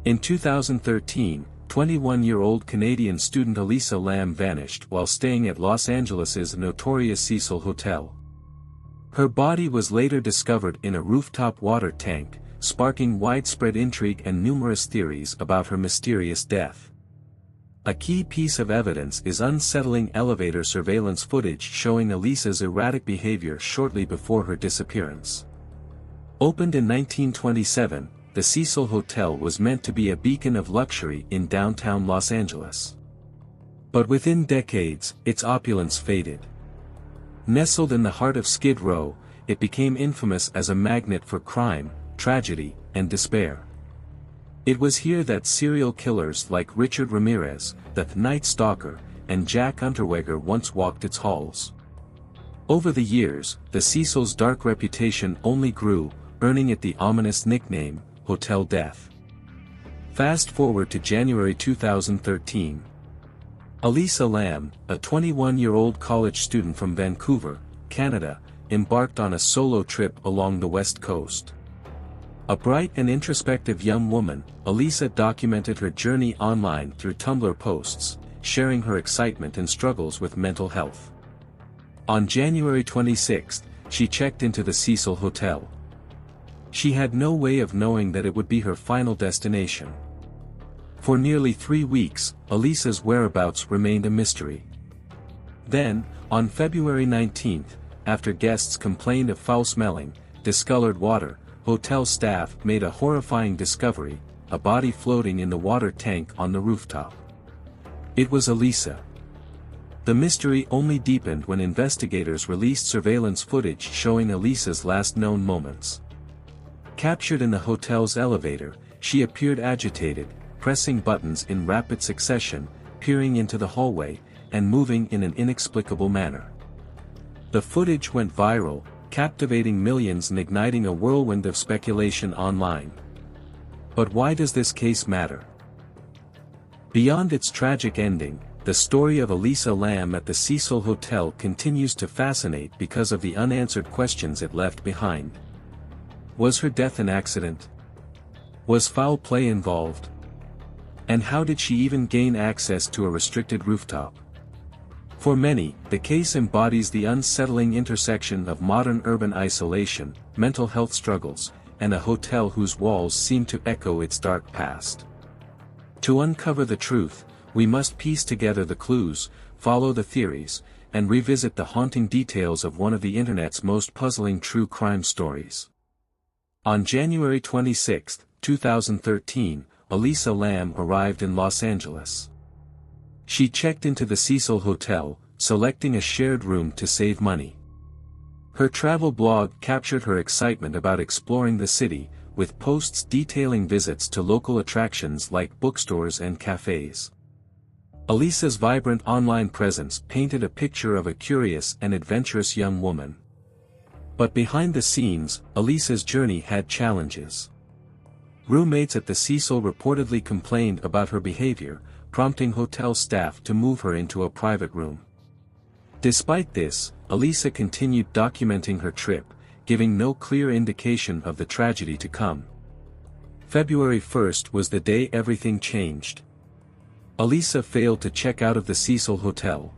In 2013, 21-year-old Canadian student Elisa Lam vanished while staying at Los Angeles' notorious Cecil Hotel. Her body was later discovered in a rooftop water tank, sparking widespread intrigue and numerous theories about her mysterious death. A key piece of evidence is unsettling elevator surveillance footage showing Elisa's erratic behavior shortly before her disappearance. Opened in 1927, the Cecil Hotel was meant to be a beacon of luxury in downtown Los Angeles. But within decades, its opulence faded. Nestled in the heart of Skid Row, it became infamous as a magnet for crime, tragedy, and despair. It was here that serial killers like Richard Ramirez, the Night Stalker, and Jack Unterweger once walked its halls. Over the years, the Cecil's dark reputation only grew, earning it the ominous nickname, Hotel Death. Fast forward to January 2013. Elisa Lam, a 21-year-old college student from Vancouver, Canada, embarked on a solo trip along the West Coast. A bright and introspective young woman, Elisa documented her journey online through Tumblr posts, sharing her excitement and struggles with mental health. On January 26, she checked into the Cecil Hotel. She had no way of knowing that it would be her final destination. For nearly 3 weeks, Elisa's whereabouts remained a mystery. Then, on February 19, after guests complained of foul-smelling, discolored water, hotel staff made a horrifying discovery, a body floating in the water tank on the rooftop. It was Elisa. The mystery only deepened when investigators released surveillance footage showing Elisa's last known moments. Captured in the hotel's elevator, she appeared agitated, pressing buttons in rapid succession, peering into the hallway, and moving in an inexplicable manner. The footage went viral, captivating millions and igniting a whirlwind of speculation online. But why does this case matter? Beyond its tragic ending, the story of Elisa Lam at the Cecil Hotel continues to fascinate because of the unanswered questions it left behind. Was her death an accident? Was foul play involved? And how did she even gain access to a restricted rooftop? For many, the case embodies the unsettling intersection of modern urban isolation, mental health struggles, and a hotel whose walls seem to echo its dark past. To uncover the truth, we must piece together the clues, follow the theories, and revisit the haunting details of one of the internet's most puzzling true crime stories. On January 26, 2013, Elisa Lam arrived in Los Angeles. She checked into the Cecil Hotel, selecting a shared room to save money. Her travel blog captured her excitement about exploring the city, with posts detailing visits to local attractions like bookstores and cafes. Elisa's vibrant online presence painted a picture of a curious and adventurous young woman. But behind the scenes, Elisa's journey had challenges. Roommates at the Cecil reportedly complained about her behavior, prompting hotel staff to move her into a private room. Despite this, Elisa continued documenting her trip, giving no clear indication of the tragedy to come. February 1st was the day everything changed. Elisa failed to check out of the Cecil Hotel.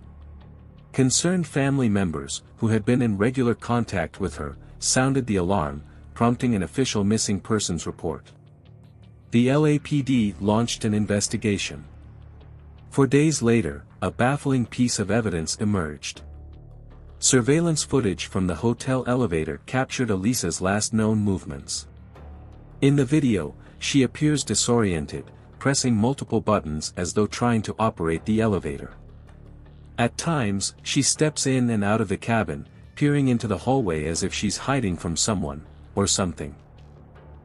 Concerned family members, who had been in regular contact with her, sounded the alarm, prompting an official missing persons report. The LAPD launched an investigation. 4 days later, a baffling piece of evidence emerged. Surveillance footage from the hotel elevator captured Elisa's last known movements. In the video, she appears disoriented, pressing multiple buttons as though trying to operate the elevator. At times, she steps in and out of the cabin, peering into the hallway as if she's hiding from someone, or something.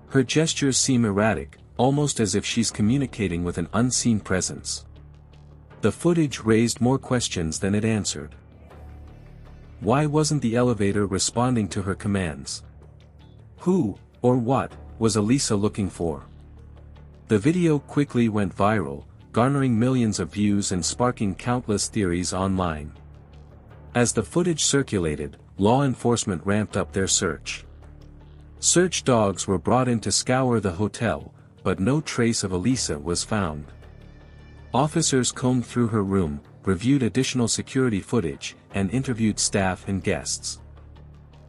Her gestures seem erratic, almost as if she's communicating with an unseen presence. The footage raised more questions than it answered. Why wasn't the elevator responding to her commands? Who, or what, was Elisa looking for? The video quickly went viral, garnering millions of views and sparking countless theories online. As the footage circulated, law enforcement ramped up their search. Search dogs were brought in to scour the hotel, but no trace of Elisa was found. Officers combed through her room, reviewed additional security footage, and interviewed staff and guests.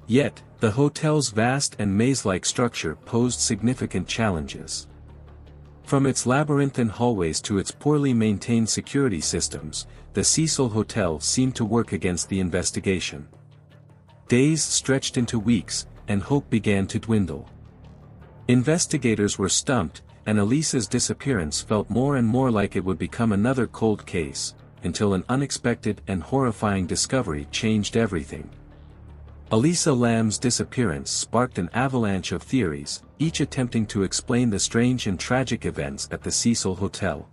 Yet, the hotel's vast and maze-like structure posed significant challenges. From its labyrinthine hallways to its poorly maintained security systems, the Cecil Hotel seemed to work against the investigation. Days stretched into weeks, and hope began to dwindle. Investigators were stumped, and Elisa's disappearance felt more and more like it would become another cold case, until an unexpected and horrifying discovery changed everything. Elisa Lam's disappearance sparked an avalanche of theories, each attempting to explain the strange and tragic events at the Cecil Hotel.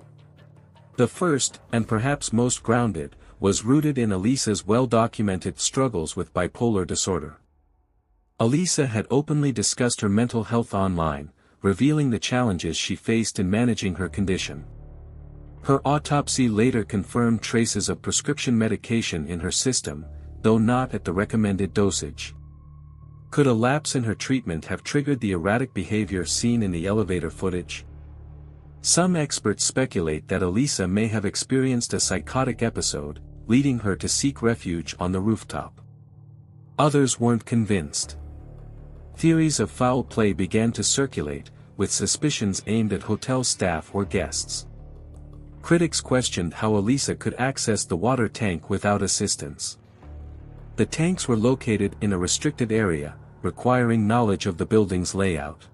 The first, and perhaps most grounded, was rooted in Elisa's well-documented struggles with bipolar disorder. Elisa had openly discussed her mental health online, revealing the challenges she faced in managing her condition. Her autopsy later confirmed traces of prescription medication in her system, though not at the recommended dosage. Could a lapse in her treatment have triggered the erratic behavior seen in the elevator footage? Some experts speculate that Elisa may have experienced a psychotic episode, leading her to seek refuge on the rooftop. Others weren't convinced. Theories of foul play began to circulate, with suspicions aimed at hotel staff or guests. Critics questioned how Elisa could access the water tank without assistance. The tanks were located in a restricted area, requiring knowledge of the building's layout.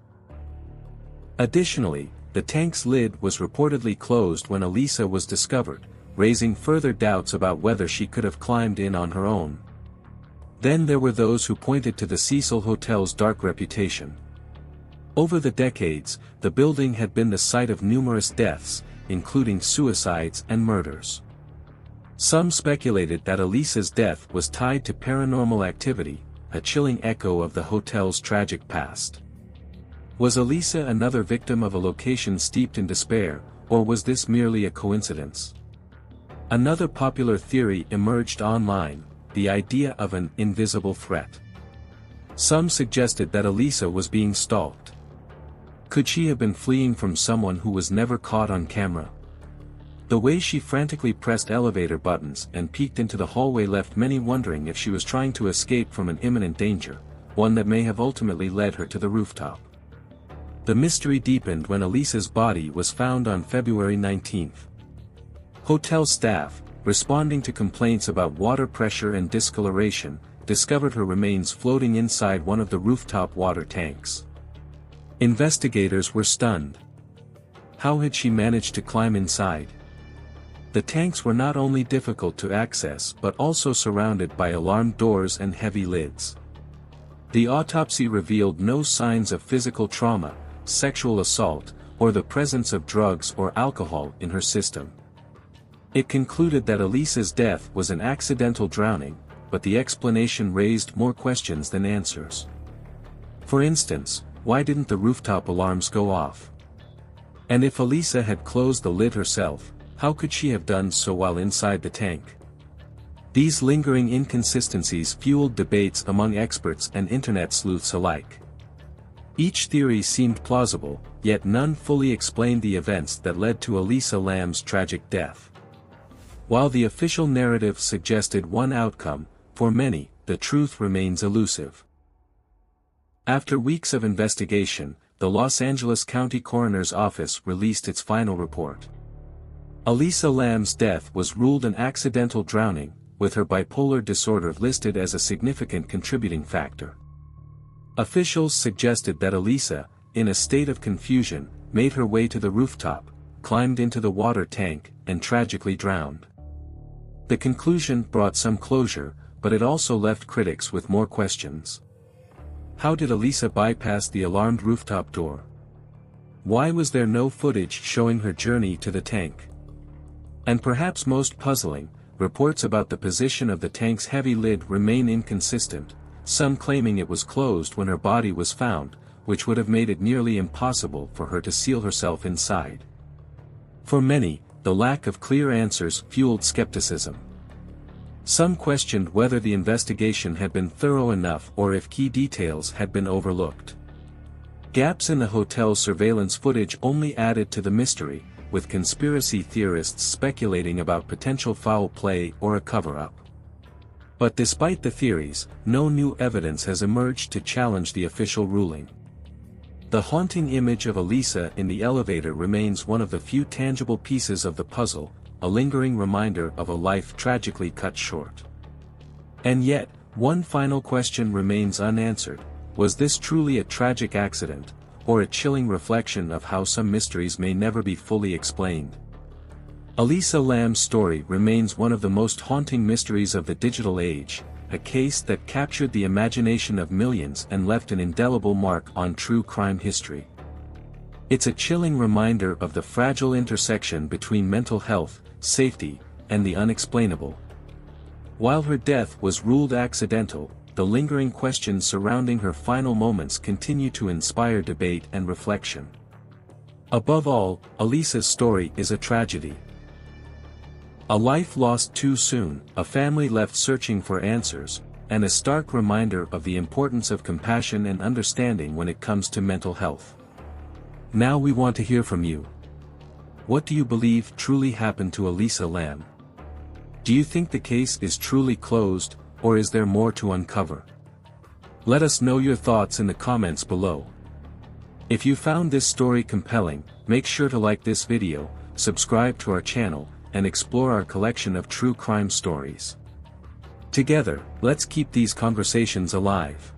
Additionally, the tank's lid was reportedly closed when Elisa was discovered, raising further doubts about whether she could have climbed in on her own. Then there were those who pointed to the Cecil Hotel's dark reputation. Over the decades, the building had been the site of numerous deaths, including suicides and murders. Some speculated that Elisa's death was tied to paranormal activity, a chilling echo of the hotel's tragic past. Was Elisa another victim of a location steeped in despair, or was this merely a coincidence? Another popular theory emerged online, the idea of an invisible threat. Some suggested that Elisa was being stalked. Could she have been fleeing from someone who was never caught on camera? The way she frantically pressed elevator buttons and peeked into the hallway left many wondering if she was trying to escape from an imminent danger, one that may have ultimately led her to the rooftop. The mystery deepened when Elisa's body was found on February 19. Hotel staff, responding to complaints about water pressure and discoloration, discovered her remains floating inside one of the rooftop water tanks. Investigators were stunned. How had she managed to climb inside? The tanks were not only difficult to access but also surrounded by alarm doors and heavy lids. The autopsy revealed no signs of physical trauma, sexual assault, or the presence of drugs or alcohol in her system. It concluded that Elisa's death was an accidental drowning, but the explanation raised more questions than answers. For instance, why didn't the rooftop alarms go off? And if Elisa had closed the lid herself, how could she have done so while inside the tank? These lingering inconsistencies fueled debates among experts and internet sleuths alike. Each theory seemed plausible, yet none fully explained the events that led to Elisa Lam's tragic death. While the official narrative suggested one outcome, for many, the truth remains elusive. After weeks of investigation, the Los Angeles County Coroner's Office released its final report. Elisa Lam's death was ruled an accidental drowning, with her bipolar disorder listed as a significant contributing factor. Officials suggested that Elisa, in a state of confusion, made her way to the rooftop, climbed into the water tank, and tragically drowned. The conclusion brought some closure, but it also left critics with more questions. How did Elisa bypass the alarmed rooftop door? Why was there no footage showing her journey to the tank? And perhaps most puzzling, reports about the position of the tank's heavy lid remain inconsistent, some claiming it was closed when her body was found, which would have made it nearly impossible for her to seal herself inside. For many, the lack of clear answers fueled skepticism. Some questioned whether the investigation had been thorough enough or if key details had been overlooked. Gaps in the hotel's surveillance footage only added to the mystery, with conspiracy theorists speculating about potential foul play or a cover-up. But despite the theories, no new evidence has emerged to challenge the official ruling. The haunting image of Elisa in the elevator remains one of the few tangible pieces of the puzzle, a lingering reminder of a life tragically cut short. And yet, one final question remains unanswered: was this truly a tragic accident, or a chilling reflection of how some mysteries may never be fully explained? Elisa Lam's story remains one of the most haunting mysteries of the digital age, a case that captured the imagination of millions and left an indelible mark on true crime history. It's a chilling reminder of the fragile intersection between mental health, safety, and the unexplainable. While her death was ruled accidental, the lingering questions surrounding her final moments continue to inspire debate and reflection. Above all, Elisa's story is a tragedy. A life lost too soon, a family left searching for answers, and a stark reminder of the importance of compassion and understanding when it comes to mental health. Now we want to hear from you. What do you believe truly happened to Elisa Lam? Do you think the case is truly closed, or is there more to uncover? Let us know your thoughts in the comments below. If you found this story compelling, make sure to like this video, subscribe to our channel, and explore our collection of true crime stories. Together, let's keep these conversations alive.